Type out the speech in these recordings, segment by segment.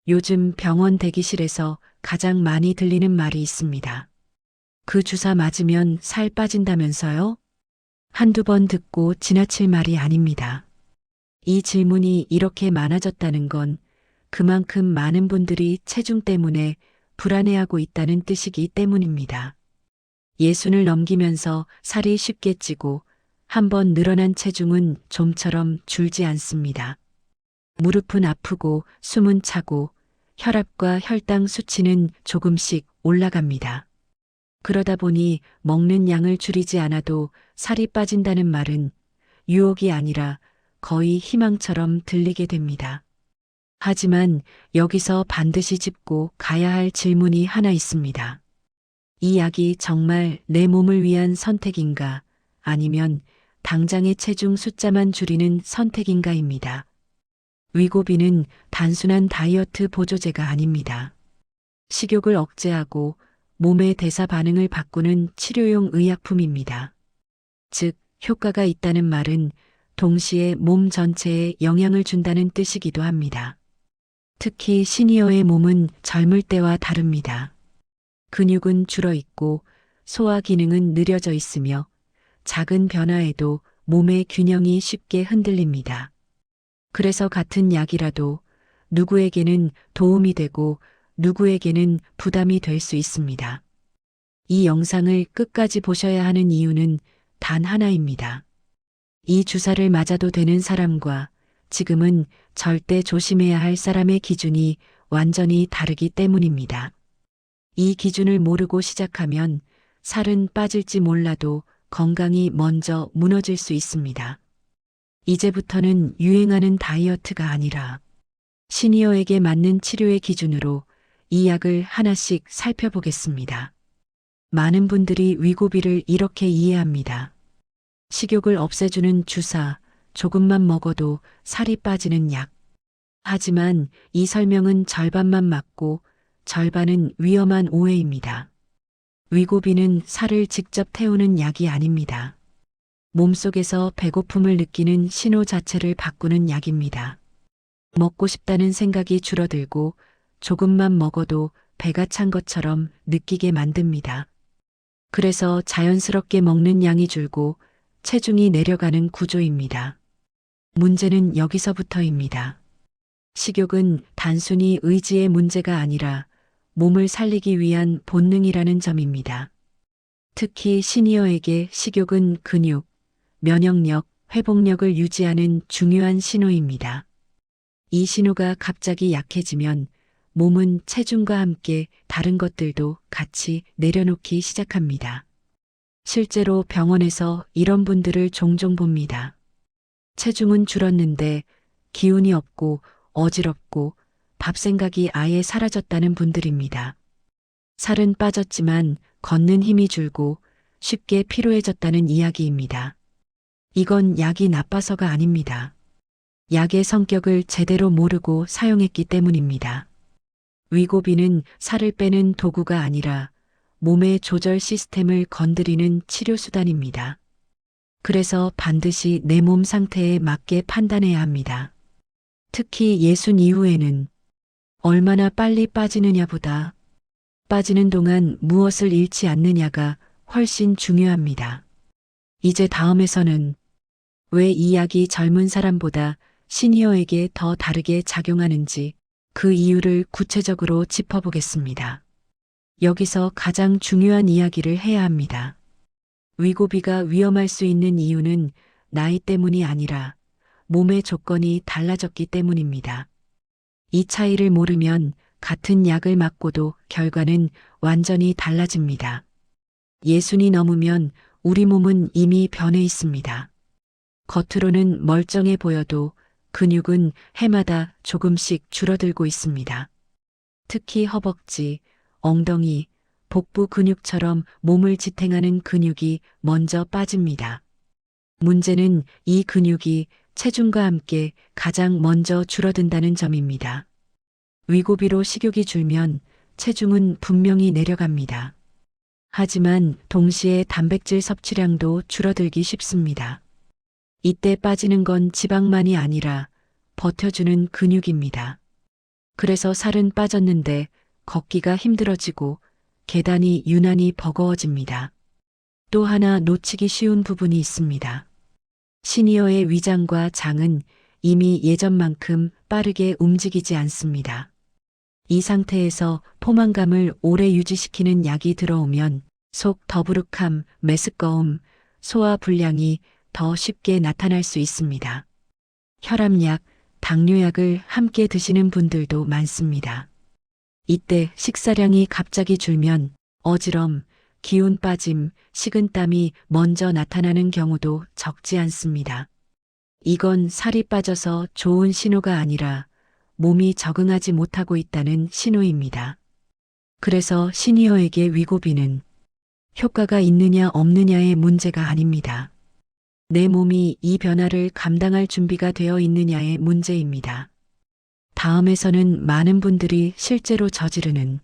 요즘 병원 대기실에서 가장 많이 들리는 말이 있습니다. 그 주사 맞으면 살 빠진다면서요? 한두 번 듣고 지나칠 말이 아닙니다. 이 질문이 이렇게 많아졌다는 건 그만큼 많은 분들이 체중 때문에 불안해하고 있다는 뜻이기 때문입니다. 예순을 넘기면서 살이 쉽게 찌고 한번 늘어난 체중은 좀처럼 줄지 않습니다. 무릎은 아프고 숨은 차고 혈압과 혈당 수치는 조금씩 올라갑니다. 그러다 보니 먹는 양을 줄이지 않아도 살이 빠진다는 말은 유혹이 아니라 거의 희망처럼 들리게 됩니다. 하지만 여기서 반드시 짚고 가야 할 질문이 하나 있습니다. 이 약이 정말 내 몸을 위한 선택인가 아니면 당장의 체중 숫자만 줄이는 선택인가입니다. 위고비는 단순한 다이어트 보조제가 아닙니다. 식욕을 억제하고 몸의 대사 반응을 바꾸는 치료용 의약품입니다. 즉, 효과가 있다는 말은 동시에 몸 전체에 영향을 준다는 뜻이기도 합니다. 특히 시니어의 몸은 젊을 때와 다릅니다. 근육은 줄어 있고 소화 기능은 느려져 있으며 작은 변화에도 몸의 균형이 쉽게 흔들립니다. 그래서 같은 약이라도 누구에게는 도움이 되고 누구에게는 부담이 될 수 있습니다. 이 영상을 끝까지 보셔야 하는 이유는 단 하나입니다. 이 주사를 맞아도 되는 사람과 지금은 절대 조심해야 할 사람의 기준이 완전히 다르기 때문입니다. 이 기준을 모르고 시작하면 살은 빠질지 몰라도 건강이 먼저 무너질 수 있습니다. 이제부터는 유행하는 다이어트가 아니라 시니어에게 맞는 치료의 기준으로 이 약을 하나씩 살펴보겠습니다. 많은 분들이 위고비를 이렇게 이해합니다. 식욕을 없애주는 주사, 조금만 먹어도 살이 빠지는 약. 하지만 이 설명은 절반만 맞고 절반은 위험한 오해입니다. 위고비는 살을 직접 태우는 약이 아닙니다. 몸속에서 배고픔을 느끼는 신호 자체를 바꾸는 약입니다. 먹고 싶다는 생각이 줄어들고 조금만 먹어도 배가 찬 것처럼 느끼게 만듭니다. 그래서 자연스럽게 먹는 양이 줄고 체중이 내려가는 구조입니다. 문제는 여기서부터입니다. 식욕은 단순히 의지의 문제가 아니라 몸을 살리기 위한 본능이라는 점입니다. 특히 시니어에게 식욕은 근육, 면역력, 회복력을 유지하는 중요한 신호입니다. 이 신호가 갑자기 약해지면 몸은 체중과 함께 다른 것들도 같이 내려놓기 시작합니다. 실제로 병원에서 이런 분들을 종종 봅니다. 체중은 줄었는데 기운이 없고 어지럽고 밥 생각이 아예 사라졌다는 분들입니다. 살은 빠졌지만 걷는 힘이 줄고 쉽게 피로해졌다는 이야기입니다. 이건 약이 나빠서가 아닙니다. 약의 성격을 제대로 모르고 사용했기 때문입니다. 위고비는 살을 빼는 도구가 아니라 몸의 조절 시스템을 건드리는 치료수단입니다. 그래서 반드시 내 몸 상태에 맞게 판단해야 합니다. 특히 예순 이후에는 얼마나 빨리 빠지느냐보다 빠지는 동안 무엇을 잃지 않느냐가 훨씬 중요합니다. 이제 다음에서는 왜 이 약이 젊은 사람보다 시니어에게 더 다르게 작용하는지 그 이유를 구체적으로 짚어보겠습니다. 여기서 가장 중요한 이야기를 해야 합니다. 위고비가 위험할 수 있는 이유는 나이 때문이 아니라 몸의 조건이 달라졌기 때문입니다. 이 차이를 모르면 같은 약을 맞고도 결과는 완전히 달라집니다. 예순이 넘으면 우리 몸은 이미 변해 있습니다. 겉으로는 멀쩡해 보여도 근육은 해마다 조금씩 줄어들고 있습니다. 특히 허벅지, 엉덩이, 복부 근육처럼 몸을 지탱하는 근육이 먼저 빠집니다. 문제는 이 근육이 체중과 함께 가장 먼저 줄어든다는 점입니다. 위고비로 식욕이 줄면 체중은 분명히 내려갑니다. 하지만 동시에 단백질 섭취량도 줄어들기 쉽습니다. 이때 빠지는 건 지방만이 아니라 버텨주는 근육입니다. 그래서 살은 빠졌는데 걷기가 힘들어지고 계단이 유난히 버거워집니다. 또 하나 놓치기 쉬운 부분이 있습니다. 시니어의 위장과 장은 이미 예전만큼 빠르게 움직이지 않습니다. 이 상태에서 포만감을 오래 유지시키는 약이 들어오면 속 더부룩함, 메스꺼움, 소화 불량이 더 쉽게 나타날 수 있습니다. 혈압약, 당뇨약을 함께 드시는 분들도 많습니다. 이때 식사량이 갑자기 줄면 어지럼, 기운 빠짐, 식은땀이 먼저 나타나는 경우도 적지 않습니다. 이건 살이 빠져서 좋은 신호가 아니라 몸이 적응하지 못하고 있다는 신호입니다. 그래서 시니어에게 위고비는 효과가 있느냐 없느냐의 문제가 아닙니다. 내 몸이 이 변화를 감당할 준비가 되어 있느냐의 문제입니다. 다음에서는 많은 분들이 실제로 저지르는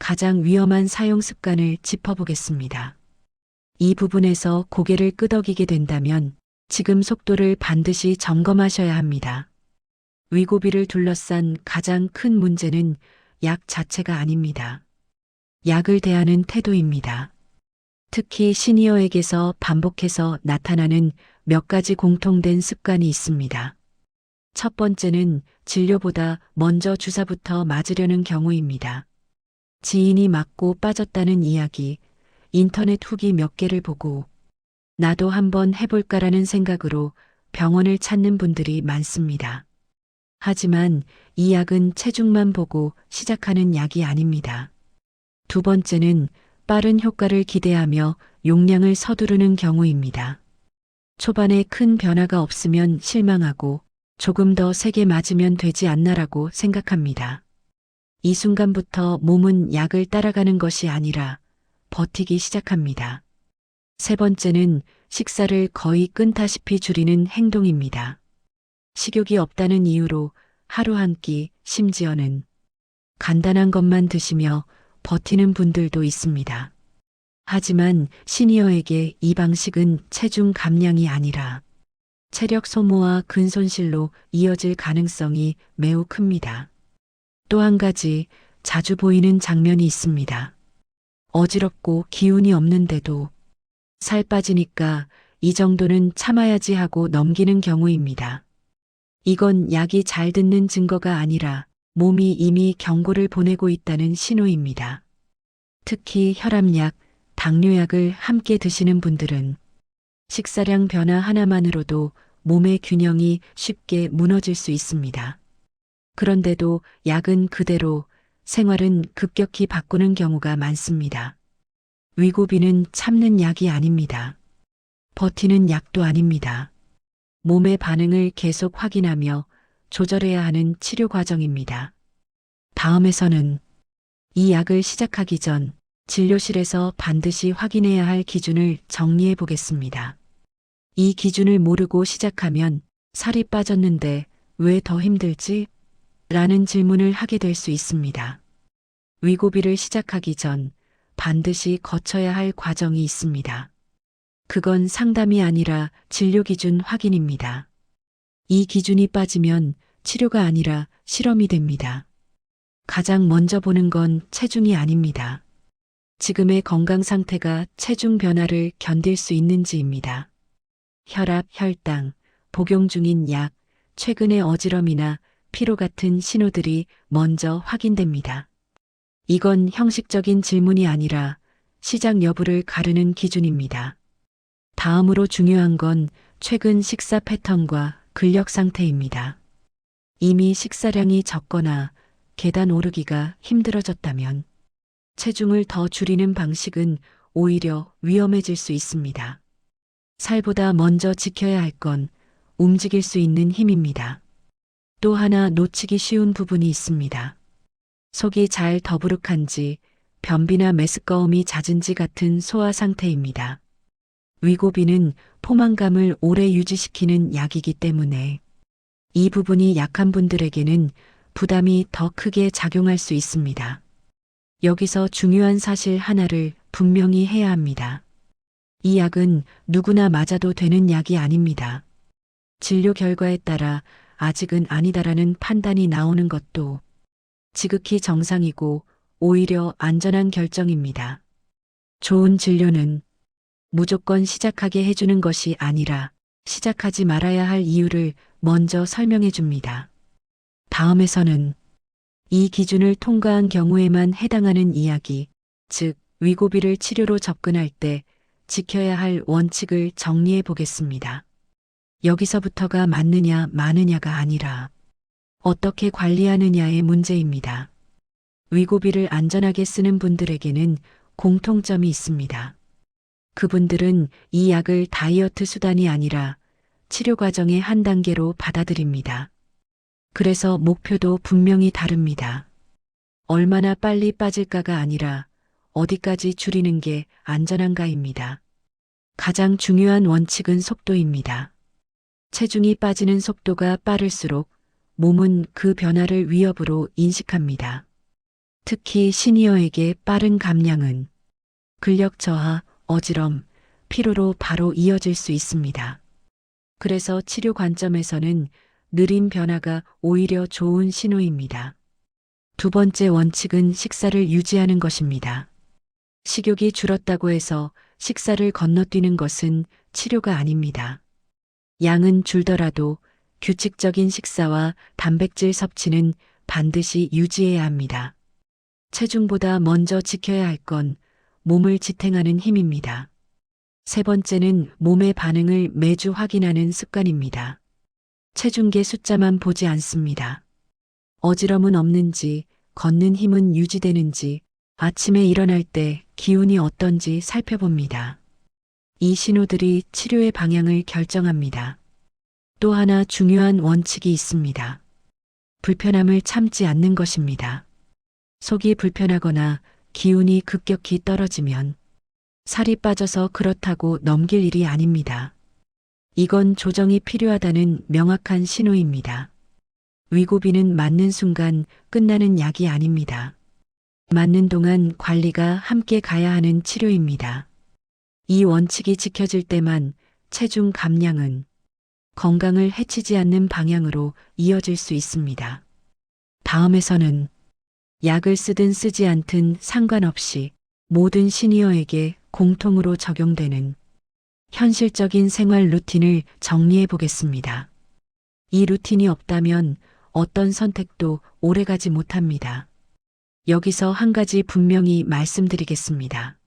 가장 위험한 사용 습관을 짚어보겠습니다. 이 부분에서 고개를 끄덕이게 된다면 지금 속도를 반드시 점검하셔야 합니다. 위고비를 둘러싼 가장 큰 문제는 약 자체가 아닙니다. 약을 대하는 태도입니다. 특히 시니어에게서 반복해서 나타나는 몇 가지 공통된 습관이 있습니다. 첫 번째는 진료보다 먼저 주사부터 맞으려는 경우입니다. 지인이 맞고 빠졌다는 이야기, 인터넷 후기 몇 개를 보고 나도 한번 해볼까라는 생각으로 병원을 찾는 분들이 많습니다. 하지만 이 약은 체중만 보고 시작하는 약이 아닙니다. 두 번째는 빠른 효과를 기대하며 용량을 서두르는 경우입니다. 초반에 큰 변화가 없으면 실망하고 조금 더 세게 맞으면 되지 않나라고 생각합니다. 이 순간부터 몸은 약을 따라가는 것이 아니라 버티기 시작합니다. 세 번째는 식사를 거의 끊다시피 줄이는 행동입니다. 식욕이 없다는 이유로 하루 한 끼, 심지어는 간단한 것만 드시며 버티는 분들도 있습니다. 하지만 시니어에게 이 방식은 체중 감량이 아니라 체력 소모와 근손실로 이어질 가능성이 매우 큽니다. 또 한 가지 자주 보이는 장면이 있습니다. 어지럽고 기운이 없는데도 살 빠지니까 이 정도는 참아야지 하고 넘기는 경우입니다. 이건 약이 잘 듣는 증거가 아니라 몸이 이미 경고를 보내고 있다는 신호입니다. 특히 혈압약, 당뇨약을 함께 드시는 분들은 식사량 변화 하나만으로도 몸의 균형이 쉽게 무너질 수 있습니다. 그런데도 약은 그대로, 생활은 급격히 바꾸는 경우가 많습니다. 위고비는 참는 약이 아닙니다. 버티는 약도 아닙니다. 몸의 반응을 계속 확인하며 조절해야 하는 치료 과정입니다. 다음에서는 이 약을 시작하기 전 진료실에서 반드시 확인해야 할 기준을 정리해 보겠습니다. 이 기준을 모르고 시작하면 살이 빠졌는데 왜 더 힘들지? 라는 질문을 하게 될 수 있습니다. 위고비를 시작하기 전 반드시 거쳐야 할 과정이 있습니다. 그건 상담이 아니라 진료 기준 확인입니다. 이 기준이 빠지면 치료가 아니라 실험이 됩니다. 가장 먼저 보는 건 체중이 아닙니다. 지금의 건강 상태가 체중 변화를 견딜 수 있는지입니다. 혈압, 혈당, 복용 중인 약, 최근의 어지럼이나 피로 같은 신호들이 먼저 확인됩니다. 이건 형식적인 질문이 아니라 시작 여부를 가르는 기준입니다. 다음으로 중요한 건 최근 식사 패턴과 근력 상태입니다. 이미 식사량이 적거나 계단 오르기가 힘들어졌다면 체중을 더 줄이는 방식은 오히려 위험해질 수 있습니다. 살보다 먼저 지켜야 할 건 움직일 수 있는 힘입니다. 또 하나 놓치기 쉬운 부분이 있습니다. 속이 잘 더부룩한지, 변비나 메스꺼움이 잦은지 같은 소화 상태입니다. 위고비는 포만감을 오래 유지시키는 약이기 때문에 이 부분이 약한 분들에게는 부담이 더 크게 작용할 수 있습니다. 여기서 중요한 사실 하나를 분명히 해야 합니다. 이 약은 누구나 맞아도 되는 약이 아닙니다. 진료 결과에 따라 아직은 아니다라는 판단이 나오는 것도 지극히 정상이고 오히려 안전한 결정입니다. 좋은 진료는 무조건 시작하게 해주는 것이 아니라 시작하지 말아야 할 이유를 먼저 설명해 줍니다. 다음에서는 이 기준을 통과한 경우에만 해당하는 이야기, 즉 위고비를 치료로 접근할 때 지켜야 할 원칙을 정리해 보겠습니다. 여기서부터가 맞느냐 마느냐가 아니라 어떻게 관리하느냐의 문제입니다. 위고비를 안전하게 쓰는 분들에게는 공통점이 있습니다. 그분들은 이 약을 다이어트 수단이 아니라 치료 과정의 한 단계로 받아들입니다. 그래서 목표도 분명히 다릅니다. 얼마나 빨리 빠질까가 아니라 어디까지 줄이는 게 안전한가입니다. 가장 중요한 원칙은 속도입니다. 체중이 빠지는 속도가 빠를수록 몸은 그 변화를 위협으로 인식합니다. 특히 시니어에게 빠른 감량은 근력 저하, 어지럼, 피로로 바로 이어질 수 있습니다. 그래서 치료 관점에서는 느린 변화가 오히려 좋은 신호입니다. 두 번째 원칙은 식사를 유지하는 것입니다. 식욕이 줄었다고 해서 식사를 건너뛰는 것은 치료가 아닙니다. 양은 줄더라도 규칙적인 식사와 단백질 섭취는 반드시 유지해야 합니다. 체중보다 먼저 지켜야 할 건 몸을 지탱하는 힘입니다. 세 번째는 몸의 반응을 매주 확인하는 습관입니다. 체중계 숫자만 보지 않습니다. 어지럼은 없는지, 걷는 힘은 유지되는지, 아침에 일어날 때 기운이 어떤지 살펴봅니다. 이 신호들이 치료의 방향을 결정합니다. 또 하나 중요한 원칙이 있습니다. 불편함을 참지 않는 것입니다. 속이 불편하거나 기운이 급격히 떨어지면 살이 빠져서 그렇다고 넘길 일이 아닙니다. 이건 조정이 필요하다는 명확한 신호입니다. 위고비는 맞는 순간 끝나는 약이 아닙니다. 맞는 동안 관리가 함께 가야 하는 치료입니다. 이 원칙이 지켜질 때만 체중 감량은 건강을 해치지 않는 방향으로 이어질 수 있습니다. 다음에서는 약을 쓰든 쓰지 않든 상관없이 모든 시니어에게 공통으로 적용되는 현실적인 생활 루틴을 정리해 보겠습니다. 이 루틴이 없다면 어떤 선택도 오래가지 못합니다. 여기서 한 가지 분명히 말씀드리겠습니다.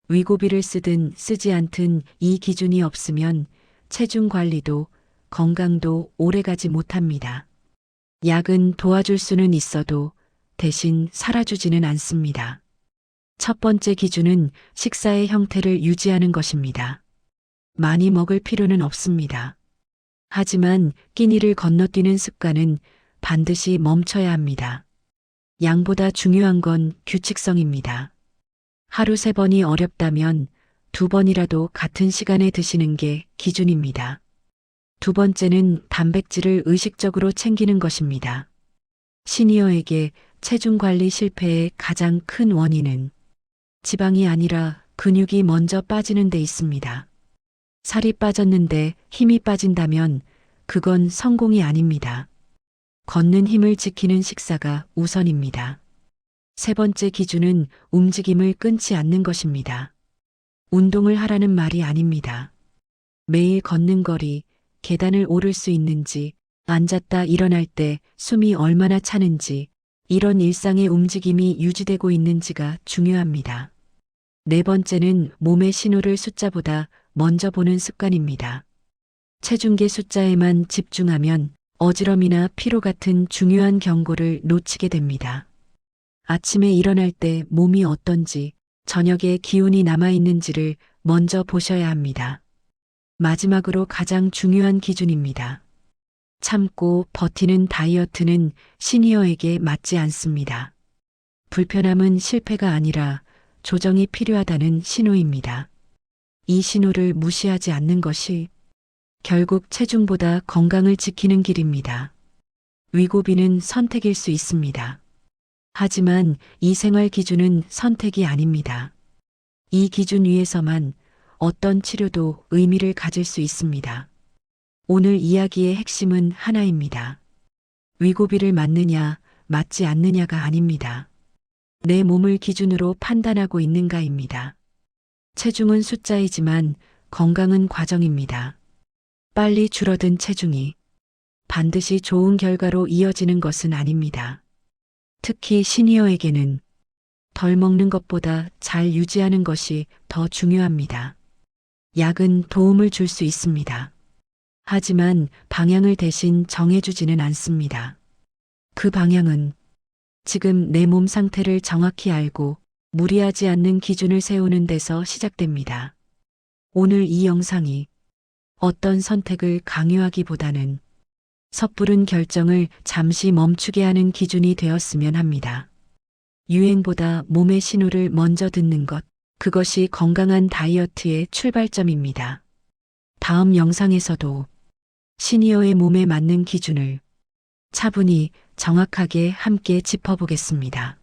위고비를 쓰든 쓰지 않든 이 기준이 없으면 체중 관리도 건강도 오래가지 못합니다. 약은 도와줄 수는 있어도 대신 살아주지는 않습니다. 첫 번째 기준은 식사의 형태를 유지하는 것입니다. 많이 먹을 필요는 없습니다. 하지만 끼니를 건너뛰는 습관은 반드시 멈춰야 합니다. 양보다 중요한 건 규칙성입니다. 하루 3번이 어렵다면 2번이라도 같은 시간에 드시는 게 기준입니다. 두 번째는 단백질을 의식적으로 챙기는 것입니다. 시니어에게 체중 관리 실패의 가장 큰 원인은 지방이 아니라 근육이 먼저 빠지는 데 있습니다. 살이 빠졌는데 힘이 빠진다면 그건 성공이 아닙니다. 걷는 힘을 지키는 식사가 우선입니다. 세 번째 기준은 움직임을 끊지 않는 것입니다. 운동을 하라는 말이 아닙니다. 매일 걷는 거리, 계단을 오를 수 있는지, 앉았다 일어날 때 숨이 얼마나 차는지, 이런 일상의 움직임이 유지되고 있는지가 중요합니다. 네 번째는 몸의 신호를 숫자보다 먼저 보는 습관입니다. 체중계 숫자에만 집중하면 어지럼이나 피로 같은 중요한 경고를 놓치게 됩니다. 아침에 일어날 때 몸이 어떤지, 저녁에 기운이 남아있는지를 먼저 보셔야 합니다. 마지막으로 가장 중요한 기준입니다. 참고 버티는 다이어트는 시니어에게 맞지 않습니다. 불편함은 실패가 아니라 조정이 필요하다는 신호입니다. 이 신호를 무시하지 않는 것이 결국 체중보다 건강을 지키는 길입니다. 위고비는 선택일 수 있습니다. 하지만 이 생활 기준은 선택이 아닙니다. 이 기준 위에서만 어떤 치료도 의미를 가질 수 있습니다. 오늘 이야기의 핵심은 하나입니다. 위고비를 맞느냐, 맞지 않느냐가 아닙니다. 내 몸을 기준으로 판단하고 있는가입니다. 체중은 숫자이지만 건강은 과정입니다. 빨리 줄어든 체중이 반드시 좋은 결과로 이어지는 것은 아닙니다. 특히 시니어에게는 덜 먹는 것보다 잘 유지하는 것이 더 중요합니다. 약은 도움을 줄 수 있습니다. 하지만 방향을 대신 정해주지는 않습니다. 그 방향은 지금 내 몸 상태를 정확히 알고 무리하지 않는 기준을 세우는 데서 시작됩니다. 오늘 이 영상이 어떤 선택을 강요하기보다는 섣부른 결정을 잠시 멈추게 하는 기준이 되었으면 합니다. 유행보다 몸의 신호를 먼저 듣는 것, 그것이 건강한 다이어트의 출발점입니다. 다음 영상에서도 시니어의 몸에 맞는 기준을 차분히 정확하게 함께 짚어보겠습니다.